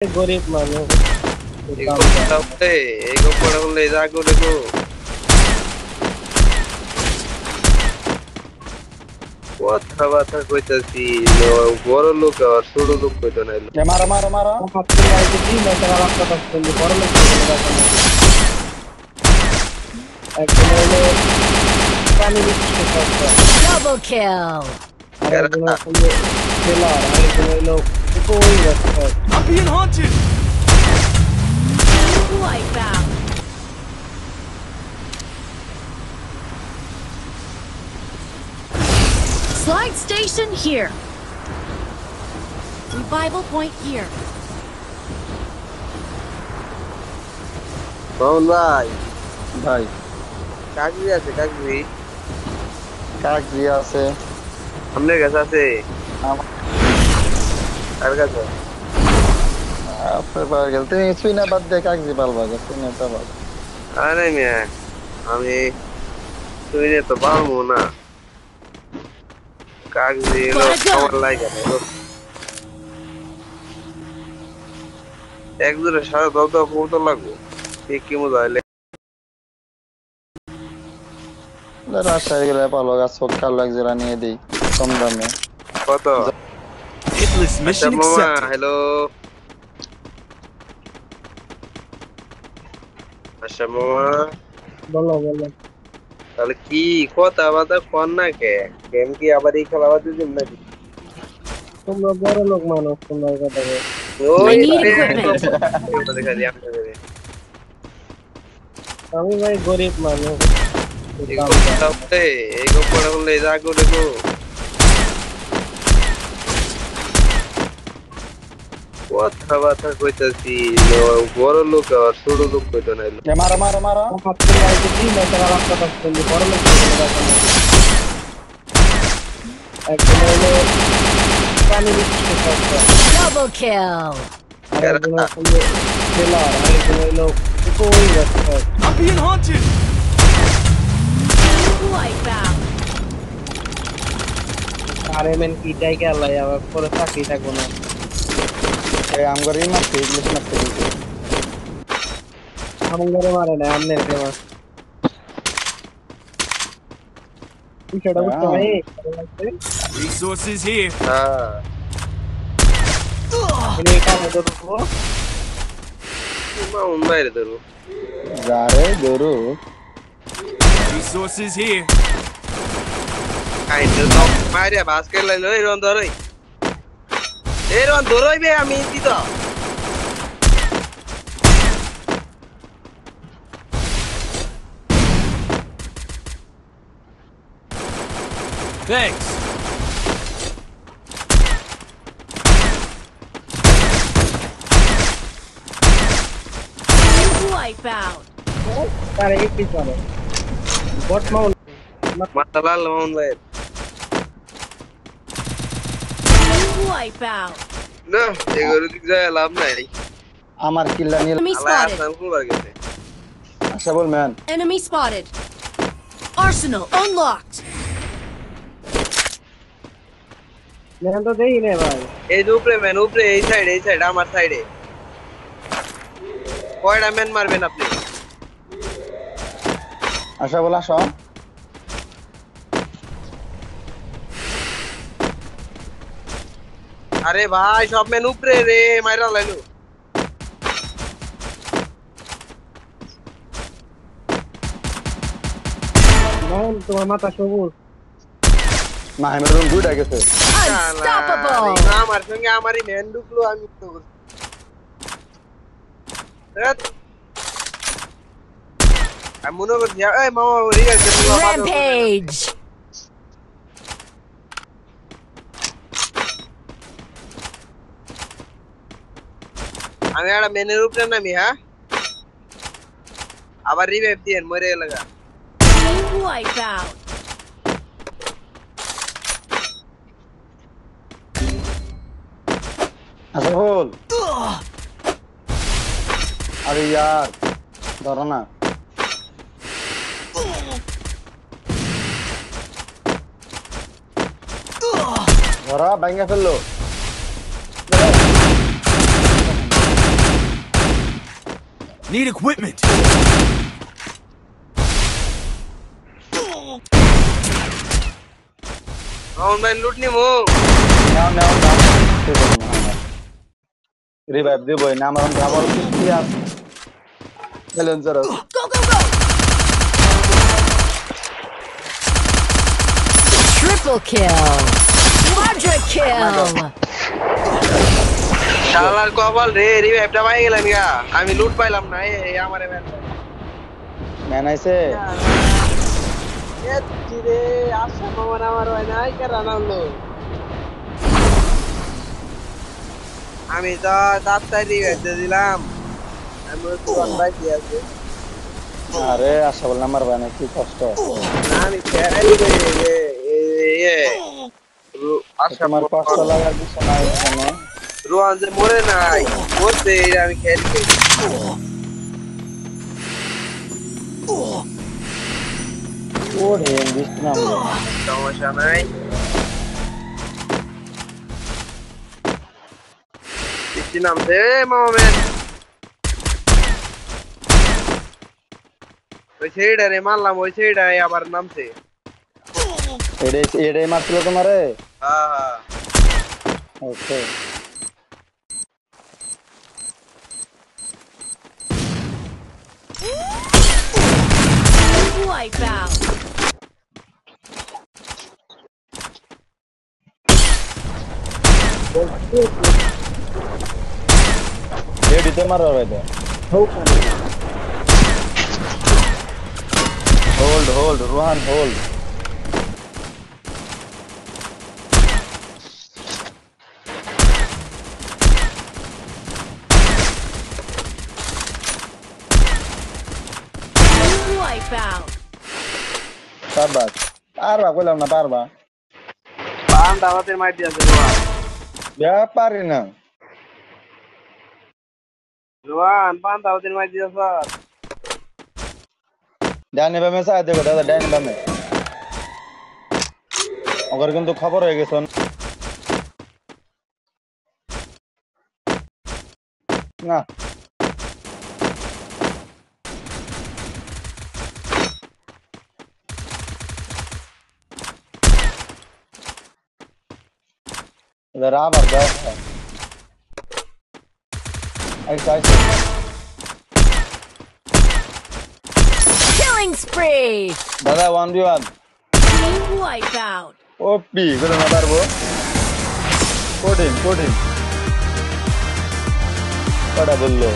গরিব মানুষ কথাবার্তা কইতাছি বড় লোক আর ছোট লোক কইতো না মারো মারো মারো Double kill. I'm being hunted. Wipeout. Slide station here. Revival point here. Mamun ভাই ভাই কাকরি আছে কাকরি কাকজি আছে আপনার কাছে আছে আর কাছে আপনার পাওয়া গেল তুমি সুইনা বাদ দিয়ে কাকজি পালবা সুইনা তো পালবা আরে মিয়া আমি শুনে তো পারবো না কাকরি আমার লাগে এক দূরে সারা দল করতে লাগবো কি মজা হইলে রাস্তায় গেলে পালো গাছ কাল লাগজোড়া নিয়ে দিই কম দামে কত Hitless mission accepted. হ্যালো আচ্ছা মামা বলো বলো তাহলে কি কথা বাতা কর না কে গেম কি আবার এই খেলা বাদ দিম নাকি তোমরা বড় লোক মানুষ তোমরা কথা বলো ওই I need equipment. দেখা দিই আমি আমি ভাই গরিব মানুষ এই গো পড়া বললে যা করে গো কথাবার্তা কইতাছি বড় লোক আর ছোট লোক কইতো না মারো মারো মারো Double kill. I'm being hunted. Wipeout. আরেমেন কি চাই কে আল্লাহ আবার পরে চাকরি থাকবো না এই আমগরি মারতে ইংলিশ মারতে আমার ঘরে মারে না আমনের ফেমাস বিষয়টা বুঝতে ভাই Resources here. হ্যাঁ এনে কাজ করবো মামুন বাইরে ধরো যারে গরু Resources here. আইতে তো মারিয়া বাস্কেট লাইলো এই রন ধরই এই রন ধরই বে আমি দিত Thanks. Wipeout. তার এই কি চলে বট মাউন্ট মাথা লাল মামুন ভাই Wipeout. না এগুলো দিক যায় লাভ নাই আমার কিল্লা নিয়ে Enemy আল্লাহ spotted. আসান কুবার গেছে আচ্ছা বল man Enemy spotted. Arsenal unlocked. দেখেন তো দেখি রে ভাই এই যে উপরে ম্যান উপরে এই সাইড আমার সাইডে কয়টা ম্যান মারবেন আপনি আচ্ছা বল আসো আরে ভাই সব ম্যান উপরে রে মাইরা লাইলো মাউন্ট তোমার মাথা সবুজ মাহমেদুন দুইটা গেছে Unstoppable. আমার সঙ্গে আমারই ম্যান ঢুকলো আমি তো আমি মনে করছি এই মামা ওরি গেছে Rampage. আমি একটা ম্যানের উপরে নামি হ্যাঁ আবার রিভাইভ দিয়েন মরে গেল গা Wipeout. আচ্ছা বল আরে यार ধরো না ধরা ভাঙা ফেললো Need equipment. রাউন্ড ভাই লুট নিমু নাও নাও নাও রিভাইভ দিবই না আমার আবার কি আছে Challenger Go, go, go! Triple kill! Quadra kill! শালার কপাল রে রিভাইভটা পাই গেলাম গা আমি লুট পাইলাম না এই আমারে ম্যান আইছে রে আশা পাওয়ার আমার হয় নাই কারণ আনলো আমি তো তাড়াতাড়ি রিভাইভ দিলাম আমি তো অনলাইন দিয়ে আছে আরে আশা বল নাম্বার বানা কি কষ্ট আমি খেয়ালি রে আশা তোমার কষ্ট লাগার কিছু নাই এখানে রোহান যে মরে নাই বলতে আমি খেয়ালি ওরে বৃষ্টি নামলো সমস্যা নাই বৃষ্টি নামছে মামেন ওই ছেড়ে মারলাম ওই ছেড়ে আবার নামছে এটাই মারছিল তোমারে হ্যাঁ হ্যাঁ ওকে Wipeout! এডিতে মারো ভাইটা হোল্ড রোহান হোল্ড Wipeout! পারবা কইলাম না পারবা পান দাওয়াতের মাইর দিয়েছে রোহান ব্যাপারই না রোহান পান দাওয়াতের মাইর দিয়েছে ডাইনে বামে চাই দেখো দাদা ডাইনে বামে ওর কিন্তু খবর হয়ে গেছে না এবার আবার দাও আইসা Killing spree! দাদা 1v1 Wipeout! ওপি করে না পারবো কোডিং কটা বললো